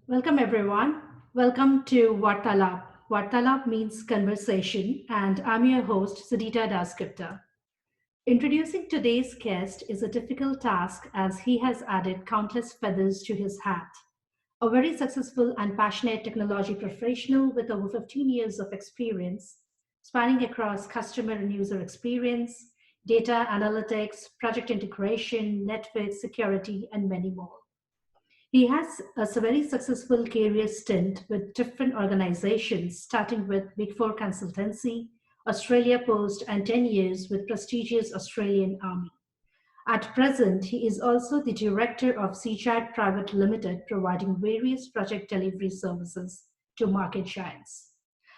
Welcome, everyone. Welcome to Vaartaalaap. Vaartaalaap means conversation, and I'm your host, Sudita Dasgupta. Introducing today's guest is a difficult task as he has added countless feathers to his hat. A very successful and passionate technology professional with over 15 years of experience, spanning across customer and user experience, data analytics, project integration, network security, and many more. He has a very successful career stint with different organizations, starting with Big Four Consultancy, Australia Post, and 10 years with prestigious Australian Army. At present, he is also the director of Seachart Private Limited, providing various project delivery services to market giants.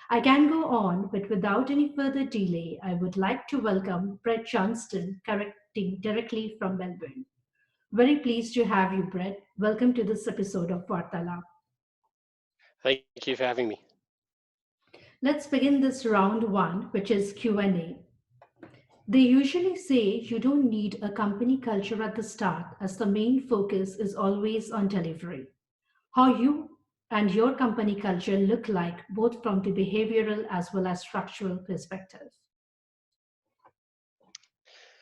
I can go on, but without any further delay, I would like to welcome Brett Johnston, correcting directly from Melbourne. Very pleased to have you, Brett. Welcome to this episode of Vaartaalaap. Thank you for having me. Let's begin this round one, which is Q&A. They usually say you don't need a company culture at the start as the main focus is always on delivery. How you and your company culture look like both from the behavioral as well as structural perspective.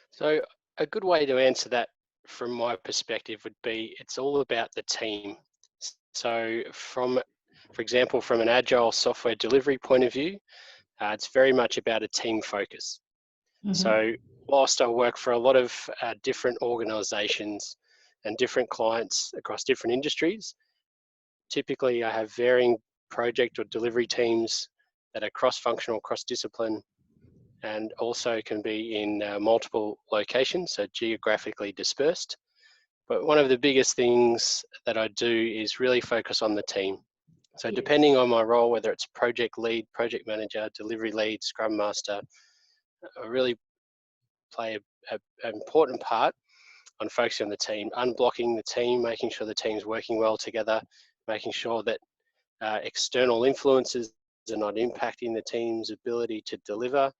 So, a good way to answer that from my perspective would be it's all about the team. So, for example, from an agile software delivery point of view, it's very much about a team focus. Mhm. So, whilst I work for a lot of different organizations and different clients across different industries, typically I have varying project or delivery teams that are cross functional, cross discipline, and also can be in multiple locations, so geographically dispersed. But one of the biggest things that I do is really focus on the team. So Yes. depending on my role, whether it's project lead, project manager, delivery lead, scrum master, I really play an important part on focusing on the team, unblocking the team, making sure the team's working well together, making sure that external influences are not impacting the team's ability to deliver,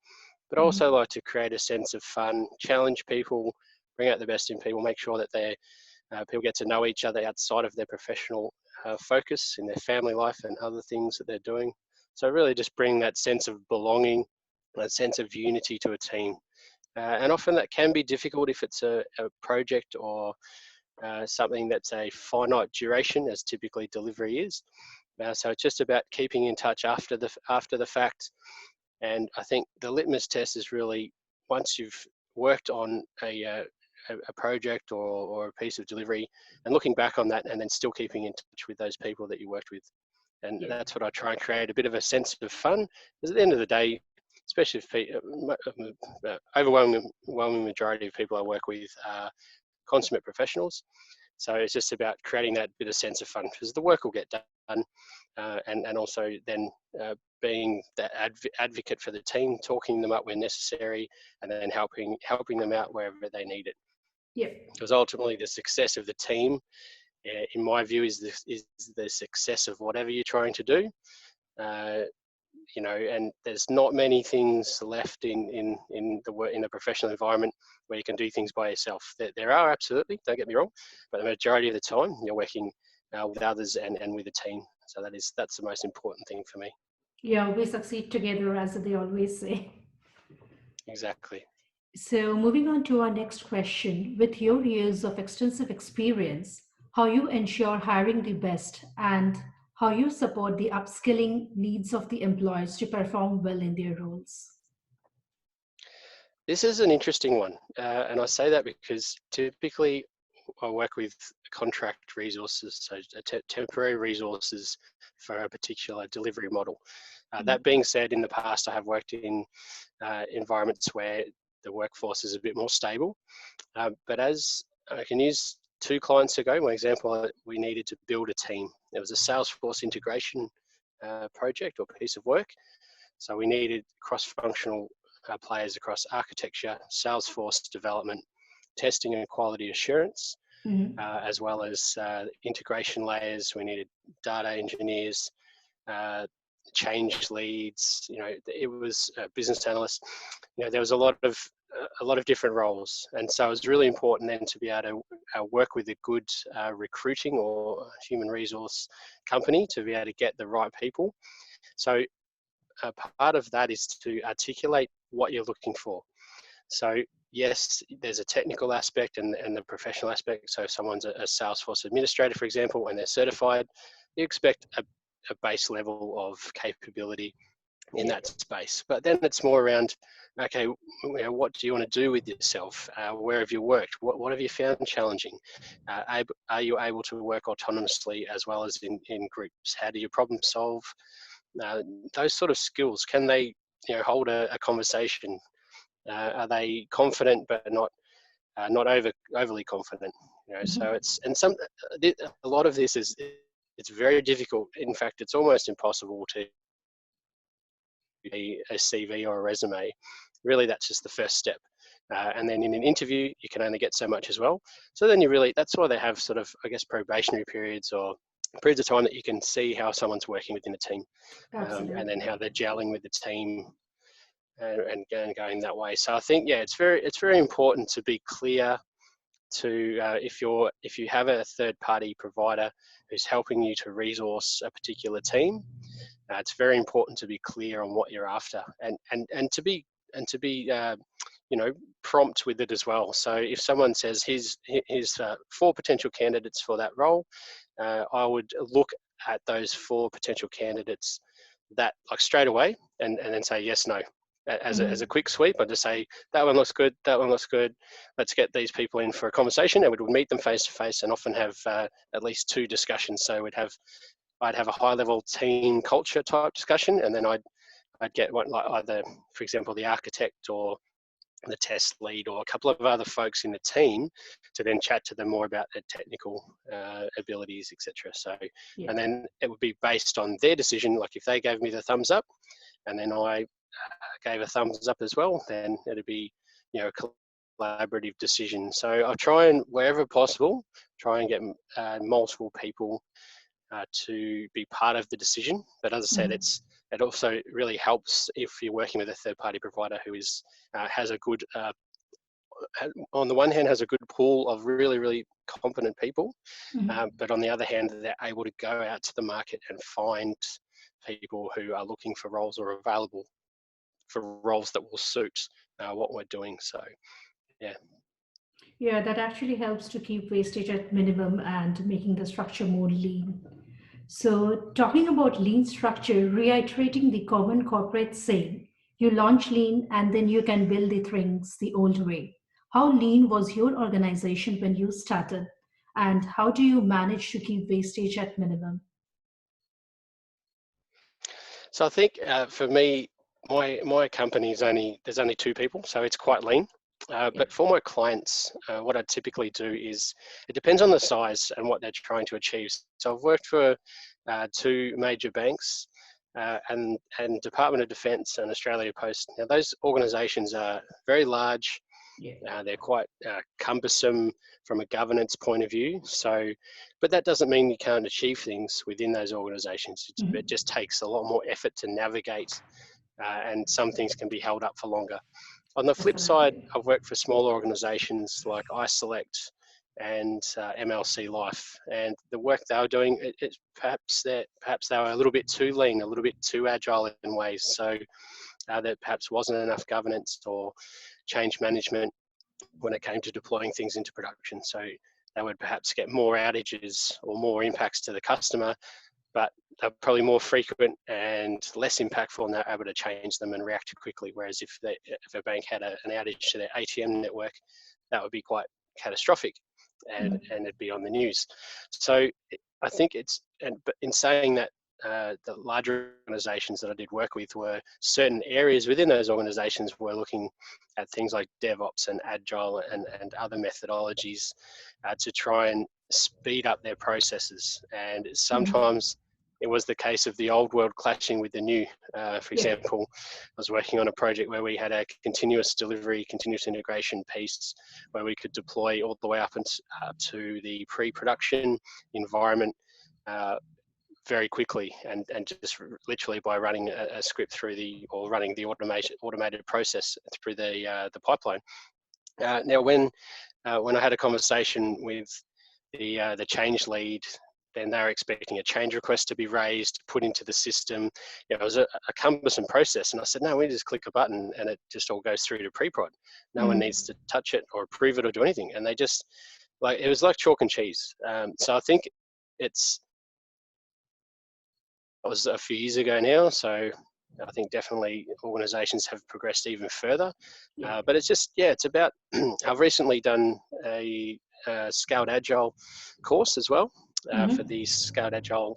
but also Mhm. like to create a sense of fun, challenge people, bring out the best in people, make sure that people get to know each other outside of their professional focus in their family life and other things that they're doing. So really just bring that sense of belonging, that sense of unity to a team. And often that can be difficult if it's a project or something that's a finite duration, as typically delivery is. So it's just about keeping in touch after the fact. And I think the litmus test is really once you've worked on a project or a piece of delivery and looking back on that and then still keeping in touch with those people that you worked with. And Yes. that's what I try and create a bit of a sense of fun. Because at the end of the day, especially if overwhelming majority of people I work with are consummate professionals. So it's just about creating that bit of sense of fun because the work will get done, and also then being that advocate for the team, talking them up where necessary, and then helping them out wherever they need it. Yep. Because ultimately, the success of the team, in my view, is the success of whatever you're trying to do. Uh, and there's not many things left in the professional environment where you can do things by yourself. There are absolutely, don't get me wrong, but the majority of the time you're working with others and with a team. So that's the most important thing for me. Yeah, we succeed together, as they always say. Exactly. So, moving on to our next question, with your years of extensive experience, how you ensure hiring the best and how you support the upskilling needs of the employees to perform well in their roles. This is an interesting one, and I say that because typically I work with contract resources, so temporary resources for a particular delivery model. That being said, in the past I have worked in environments where the workforce is a bit more stable. But as I can use 2 clients ago, my example, we needed to build a team. There was a Salesforce integration project or piece of work. So we needed cross-functional players across architecture, Salesforce development, testing and quality assurance, Mhm. as well as integration layers. We needed data engineers, uh, change leads. It was business analysts. There was a lot of a lot of different roles, and so it's really important then to be able to work with a good recruiting or human resource company to be able to get the right people. So part of that is to articulate what you're looking for. So yes, there's a technical aspect and the professional aspect. So if someone's a Salesforce administrator, for example, and they're certified, you expect a base level of capability in Yeah. that space. But then it's more around, okay, what do you want to do with yourself? Where have you worked? What have you found challenging? Are you able to work autonomously as well as in groups? How do you problem solve? Uh, those sort of skills, can they hold a conversation? Are they confident but not overly confident? So Mhm. it's, and a lot of this is, it's very difficult. In fact, it's almost impossible to a CV or a resume. Really, that's just the first step. And then in an interview, you can only get so much as well. So then that's why they have sort of, I guess, probationary periods or periods of time that you can see how someone's working within a team, and then Absolutely. how they're gelling with the team, and going that way. So I think, yeah, it's very important to be clear to if you have a third party provider who's helping you to resource a particular team, it's very important to be clear on what you're after, and to be prompt with it as well. So if someone says here's 4 potential candidates for that role, I would look at those 4 potential candidates that, like, straight away, and then say yes, no. As a Mhm. quick sweep, I'd just say that one looks good, that one looks good. Let's get these people in for a conversation, and we would meet them face to face, and often have at least 2 discussions. So I'd have a high level team culture type discussion, and then I'd get one, like either, for example, the architect or the test lead or a couple of other folks in the team, to then chat to them more about their technical abilities, etc. So, Yeah. and then it would be based on their decision. Like if they gave me the thumbs up, and then I gave a thumbs up as well, then it'd be a collaborative decision. So I try and, wherever possible, try and get multiple people to be part of the decision. But as I said, Mhm. it also really helps if you're working with a third party provider who has a good, on the one hand, has a good pool of really, really competent people, Mhm. but on the other hand, they're able to go out to the market and find people who are looking for roles or available for roles that will suit what we're doing. So yeah. Yeah, that actually helps to keep wastage at minimum and making the structure more lean. So, talking about lean structure, reiterating the common corporate saying, you launch lean and then you can build the things the old way. How lean was your organization when you started? And how do you manage to keep wastage at minimum? So I think for me, my company is there's only 2 people, so it's quite lean. Yeah. But for my clients, what I typically do is, it depends on the size and what they're trying to achieve. So I've worked for 2 major banks, and Department of Defence and Australia Post. Now those organisations are very large. Yeah. They're quite cumbersome from a governance point of view. So, but that doesn't mean you can't achieve things within those organisations. It Mhm. just takes a lot more effort to navigate, and some things can be held up for longer. On the flip side, Definitely. I've worked for smaller organisations like iSelect and MLC Life, and the work they were doing, perhaps they were a little bit too lean, a little bit too agile in ways. So there perhaps wasn't enough governance or change management when it came to deploying things into production. So they would perhaps get more outages or more impacts to the customer, but they're probably more frequent and less impactful, and they're able to change them and react quickly. Whereas if a bank had an outage to their ATM network, that would be quite catastrophic, Mhm. and it'd be on the news. So I think but in saying that, the larger organizations that I did work with, were certain areas within those organizations were looking at things like DevOps and Agile and other methodologies to try and speed up their processes. And Mhm. sometimes it was the case of the old world clashing with the new. For Yeah. example, I was working on a project where we had a continuous delivery, continuous integration piece where we could deploy all the way up to the pre-production environment uh, very quickly, and just literally by running a script through running the automated process through the pipeline. Now, when I had a conversation with the change lead, then they were expecting a change request to be raised, put into the system. It was a cumbersome process, and I said, no, we just click a button and it just all goes through to pre-prod. No one needs to touch it or approve it or do anything, and they just it was like chalk and cheese. So I think it was a few years ago now, so I think definitely organisations have progressed even further. But it's just, it's about, I've recently done a Scaled Agile course as well for the Scaled Agile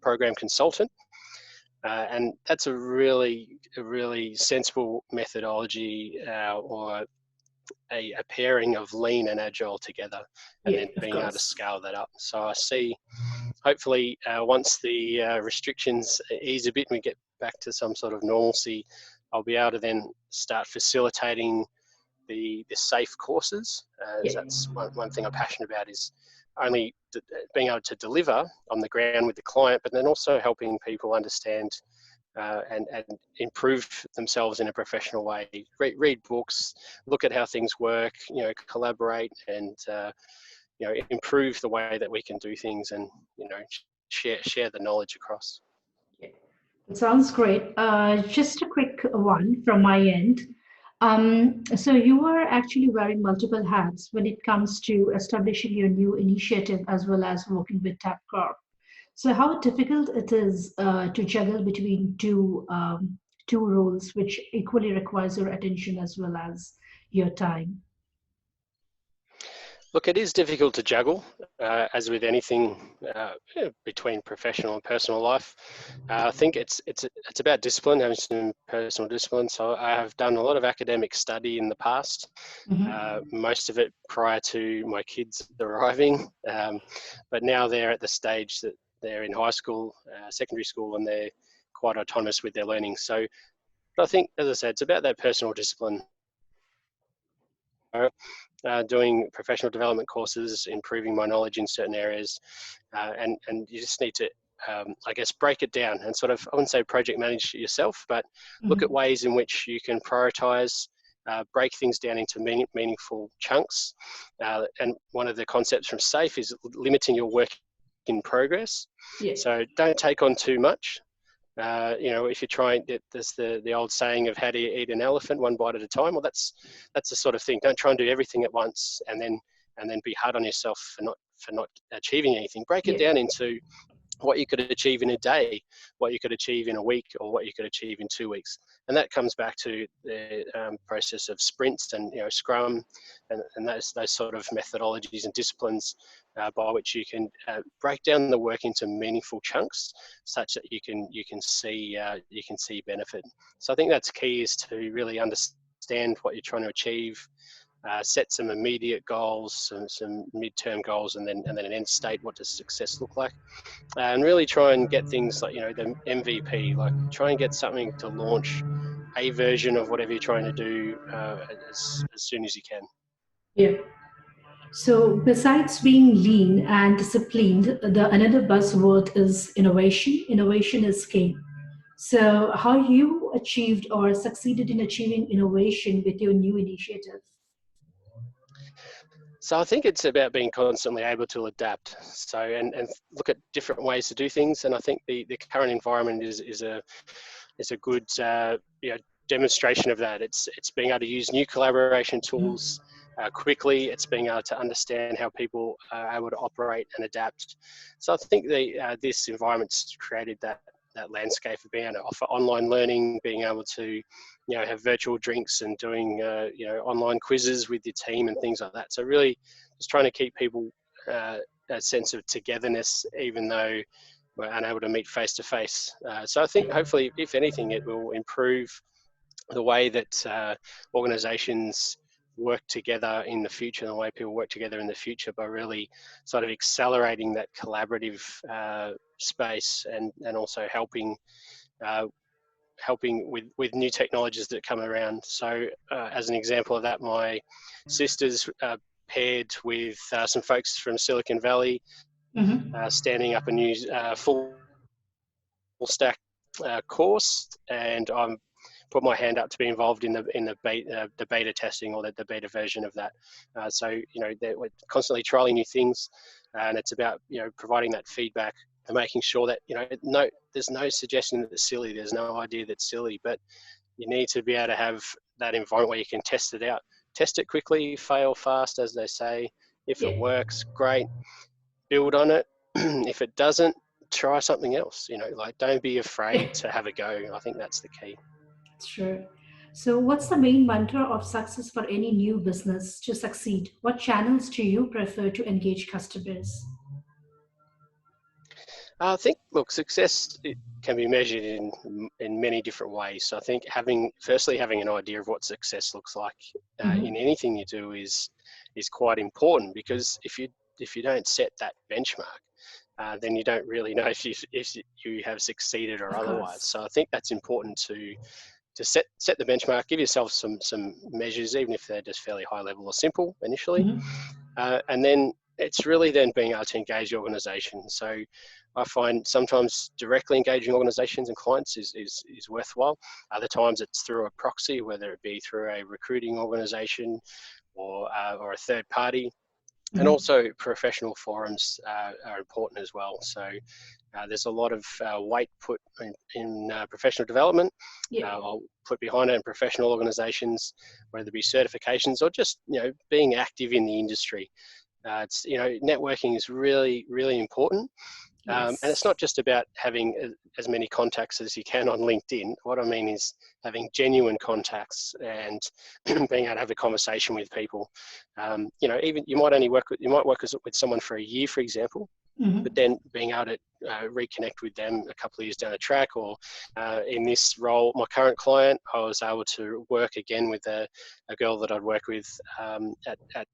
program consultant. And that's a really sensible methodology or a pairing of lean and agile together, and then being able to scale that up. So I see, hopefully, once the restrictions ease a bit and we get back to some sort of normalcy, I'll be able to then start facilitating the safe courses. That's one thing I'm passionate about, is only being able to deliver on the ground with the client, but then also helping people understand and improve themselves in a professional way. Read books, look at how things work, collaborate, and improve the way that we can do things, and share the knowledge across. It sounds great. Just a quick one from my end. So you are actually wearing multiple hats when it comes to establishing your new initiative as well as working with Tapcorp. So how difficult it is to juggle between two roles, which equally requires your attention as well as your time. Look, it is difficult to juggle, as with anything between professional and personal life. I think it's about discipline, having some personal discipline. So I have done a lot of academic study in the past, most of it prior to my kids arriving. But now they're at the stage that they're in high school, secondary school, and they're quite autonomous with their learning. So, but I think, as I said, it's about that personal discipline. Doing professional development courses, improving my knowledge in certain areas, and you just need to, I guess, break it down and sort of, I wouldn't say project manage yourself, but look at ways in which you can prioritize, break things down into meaningful chunks. And one of the concepts from SAFE is limiting your work in progress. So don't take on too much. If you're trying, there's the old saying of how do you eat an elephant, one bite at a time. Well, that's the sort of thing. Don't try and do everything at once and then be hard on yourself for not achieving anything. Break it down into what you could achieve in a day, what you could achieve in a week, or what you could achieve in 2 weeks. And that comes back to the process of sprints and Scrum and those sort of methodologies and disciplines by which you can break down the work into meaningful chunks, such that you can see benefit. So I think that's key, is to really understand what you're trying to achieve. Set some immediate goals, some midterm goals, and then an end state. What does success look like? And really try and get things like the MVP. Like, try and get something to launch a version of whatever you're trying to do as soon as you can. Yeah. So besides being lean and disciplined, the another buzzword is innovation. Innovation is king. So how you achieved or succeeded in achieving innovation with your new initiative? So I think it's about being constantly able to adapt. So and look at different ways to do things. And I think the current environment is a good demonstration of that. It's being able to use new collaboration tools quickly. It's being able to understand how people are able to operate and adapt. So I think this environment's created that landscape of being able to offer online learning, being able to have virtual drinks and doing online quizzes with your team and things like that. So really just trying to keep people a sense of togetherness, even though we're unable to meet face to face. So I think hopefully, if anything, it will improve the way that organizations work together in the future, and the way people work together in the future, by really sort of accelerating that collaborative space and also helping with new technologies that come around. So as an example of that, my sister's paired with some folks from Silicon Valley, standing up a new full stack course, and I'm put my hand up to be involved in the beta testing, or the beta version of that. So we're constantly trialing new things, and it's about providing that feedback and making sure that there's no suggestion that it's silly, there's no idea that's silly, but you need to be able to have that environment where you can test it out, test it quickly, fail fast, as they say. If Yeah. it works, great, build on it. If it doesn't, try something else. Like, don't be afraid to have a go. I think that's the key. Sure. So, what's the main mantra of success for any new business to succeed? What channels do you prefer to engage customers? I think, look, success, it can be measured in many different ways. So I think firstly having an idea of what success looks like in Hmm. anything you do is quite important, because if you don't set that benchmark, then you don't really know if you have succeeded or Of otherwise. course. So I think that's important to set the benchmark, give yourself some measures, even if they're just fairly high level or simple initially, Hmm. and then it's really then being able to engage the organisation. So I find sometimes directly engaging organisations and clients is worthwhile. Other times it's through a proxy, whether it be through a recruiting organisation or a third party. And Hmm. also professional forums are important as well. So there's a lot of weight put in professional development. Yeah. I'll put behind it in professional organisations, whether it be certifications or just being active in the industry. It's networking is really, really important. And it's Yes. not just about having as many contacts as you can on LinkedIn. What I mean is having genuine contacts and being able to have a conversation with people. Even you might work with someone for a year, for example, but Hmm. then being able to reconnect with them a couple of years down the track, or in this role, my current client, I was able to work again with a girl that I'd worked with at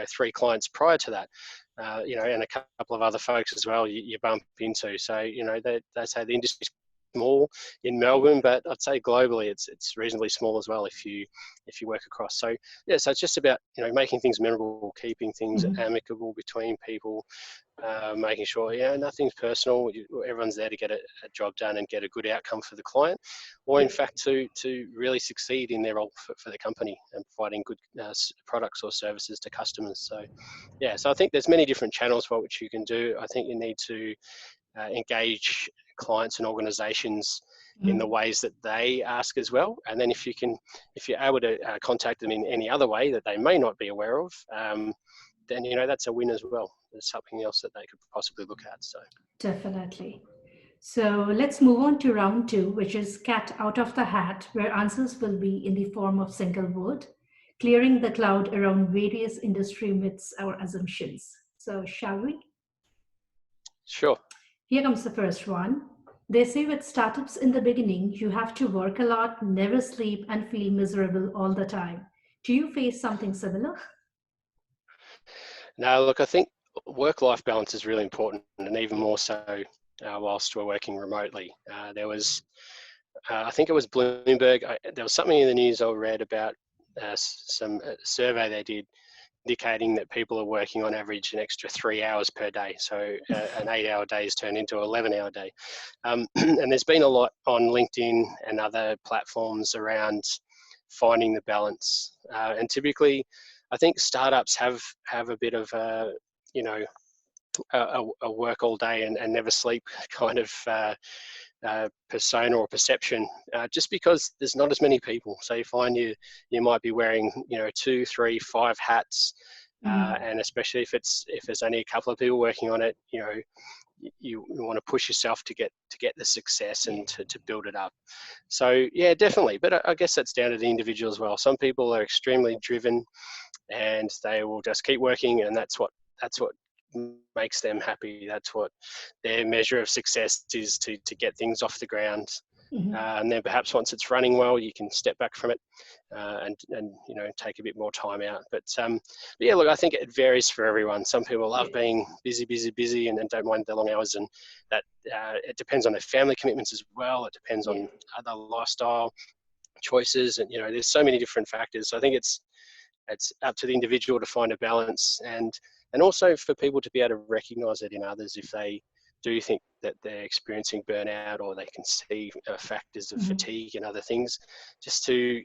3 clients prior to that, and a couple of other folks as well you bump into. So, they say the industry's small in Melbourne, but I'd say globally it's reasonably small as well if you work across. So yeah, so it's just about making things memorable, keeping things Hmm. amicable between people, making sure nothing's personal. Everyone's there to get a job done and get a good outcome for the client, or in Yeah. fact to really succeed in their role for the company and providing good products or services to customers. So yeah, so I think there's many different channels by which you can do. I think you need to engage clients and organisations in the Hmm. ways that they ask as well. And then if you're able to contact them in any other way that they may not be aware of, then that's a win as well. There's something else that they could possibly look at. So Definitely. So let's move on to round two, which is cat out of the hat, where answers will be in the form of single word, clearing the cloud around various industry myths or assumptions. So, shall we? sure. Here comes the first one. They say with startups in the beginning, you have to work a lot, never sleep, and feel miserable all the time. Do you face something similar? Now, look, I think work-life balance is really important, and even more so whilst we're working remotely. I think it was Bloomberg. There was something in the news I read about some survey they did indicating that people are working on average an extra 3 hours per day. So an 8-hour day is turned into an 11-hour day. And there's been a lot on LinkedIn and other platforms around finding the balance. And typically, I think startups have a bit of you know, a work all day and never sleep kind of persona or perception, just because there's not as many people. So you find you might be wearing 2, 3, 5 hats, Mhm. and especially if there's only a couple of people working on it, you want to push yourself to get the success Yeah. and to build it up. So yeah, definitely. But I guess that's down to the individual as well. Some people are extremely driven and they will just keep working, and that's what makes them happy. That's what their measure of success is, to get things off the ground. Mhm. And then perhaps once it's running well, you can step back from it and take a bit more time out. But yeah, look, I think it varies for everyone. Some people love Yeah. being busy, busy, busy, and don't mind the long hours, and that it depends on their family commitments as well. It depends Yeah. on other lifestyle choices, and there's so many different factors. So I think it's up to the individual to find a balance, and also for people to be able to recognize it in others if they do you think that they're experiencing burnout, or they can see factors of Mm-hmm. fatigue and other things, just to,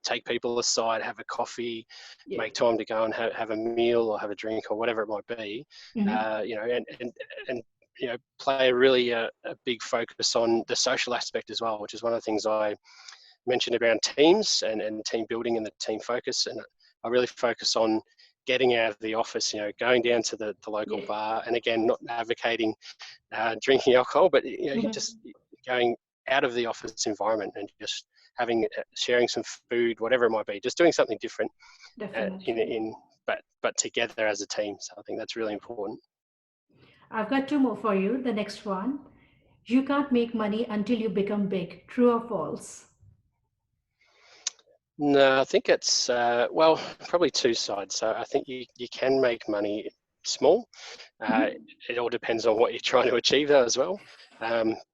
take people aside, have a coffee, Yeah. make time to go and have a meal or have a drink or whatever it might be, Mm-hmm. and play a really a big focus on the social aspect as well, which is one of the things I mentioned around teams and team building and the team focus. And I really focus on getting out of the office, going down to the local Yeah. bar, and again, not advocating drinking alcohol, but you're Mm-hmm. just going out of the office environment and just having sharing some food, whatever it might be, just doing something different, Definitely. but together as a team. So I think that's really important. I've got two more for you. The next one. You can't make money until you become big. True or false? No, I think it's probably two sides. So I think you can make money small. Uh, Mm-hmm. it all depends on what you're trying to achieve though as well.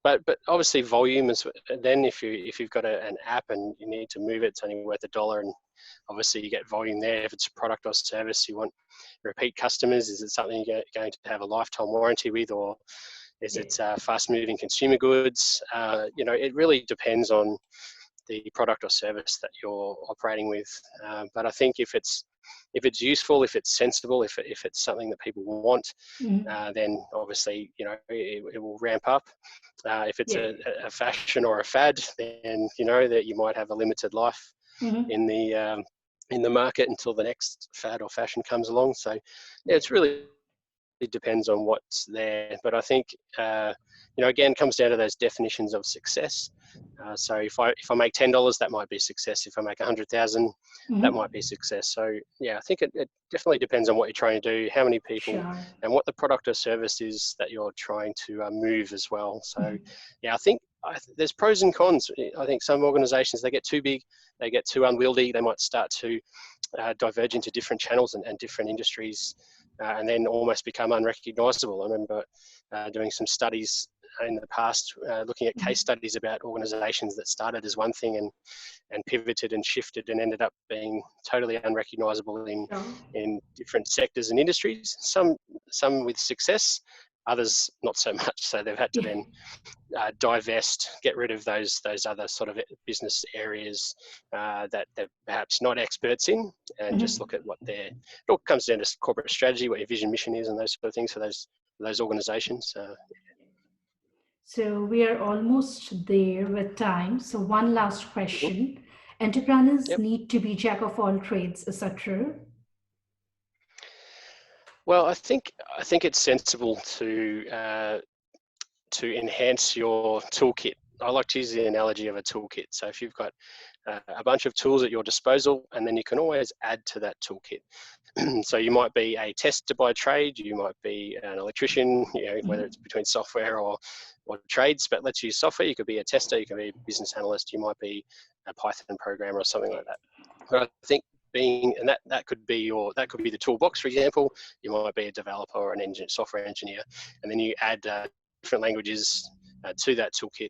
But obviously volume is. Then if you've got an app and you need to move it, it's only worth $1, and obviously you get volume there. If it's a product or service, you want repeat customers. Is it something you're going to have a lifetime warranty with, or is Yeah. it fast moving consumer goods? It really depends on the product or service that you're operating with. But I think if it's useful, if it's sensible, if it's something that people want, Mm-hmm. then obviously it will ramp up. If it's Yeah. a fashion or a fad, then that you might have a limited life Mm-hmm. in the market until the next fad or fashion comes along. So yeah, Yeah. it's really, it depends on what's there. But I think, again, it comes down to those definitions of success. So if I make $10, that might be success. If I make 100,000, that might Mm-hmm. be success. So yeah, I think it definitely depends on what you're trying to do, how many people, Sure. and what the product or service is that you're trying to move as well. So Mm-hmm. yeah, I think there's pros and cons. I think some organisations, they get too big, they get too unwieldy, they might start to diverge into different channels and different industries, and then almost become unrecognisable. I remember doing some studies in the past, looking at case Mm-hmm. studies about organisations that started as one thing and pivoted and shifted and ended up being totally unrecognisable Sure. in different sectors and industries. Some with success, others not so much. So they've had to Yeah. then divest, get rid of those other sort of business areas that they're perhaps not experts in, and just Mm-hmm. look at what their. It all comes down to corporate strategy, what your vision, mission is, and those sort of things for those organisations. So we are almost there with time. So one last Mhm. question. Entrepreneurs Yep. need to be jack of all trades, is that true? Well, I think it's sensible to enhance your toolkit. I like to use the analogy of a toolkit. So if you've got a bunch of tools at your disposal, and then you can always add to that toolkit. So you might be a tester by trade, you might be an electrician, whether it's Mm-hmm. between software or trades, but let's use software. You could be a tester, you could be a business analyst, you might be a Python programmer or something like that. But I think and that could be the toolbox, for example. You might be a developer or an software engineer, and then you add different languages to that toolkit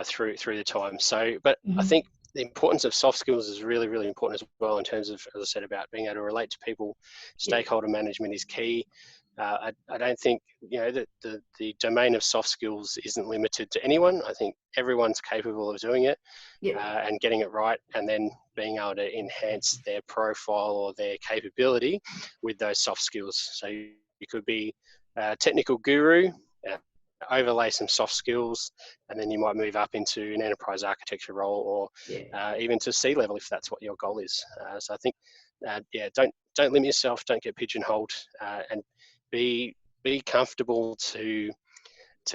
through the time. So, but I Mm-hmm. think the importance of soft skills is really, really important as well, in terms of, as I said, about being able to relate to people. Yeah. Stakeholder management is key. I don't think that the domain of soft skills isn't limited to anyone. I think everyone's capable of doing it Yeah. and getting it right, and then being able to enhance their profile or their capability with those soft skills. So you could be a technical guru, uh, overlay some soft skills, and then you might move up into an enterprise architecture role, or Yeah. even to C-level if that's what your goal is. So I think, don't limit yourself, don't get pigeonholed, and be comfortable to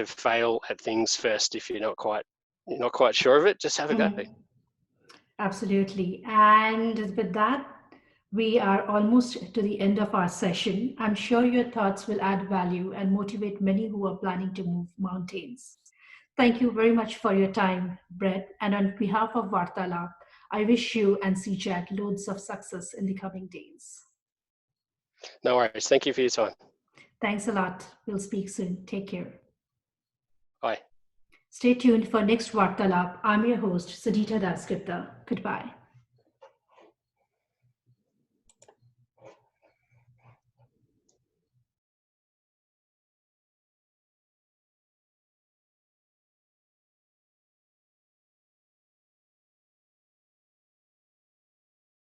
fail at things first. If you're not quite sure of it, just have a go. Mhm. Absolutely. And with that, we are almost to the end of our session. I'm sure your thoughts will add value and motivate many who are planning to move mountains. Thank you very much for your time, Brett. And on behalf of Vaartaalaap, I wish you and CJAT loads of success in the coming days. No worries. Thank you for your time. Thanks a lot. We'll speak soon. Take care. Bye. Stay tuned for next Vaartaalaap. I'm your host, Sudita Dasgupta. Goodbye.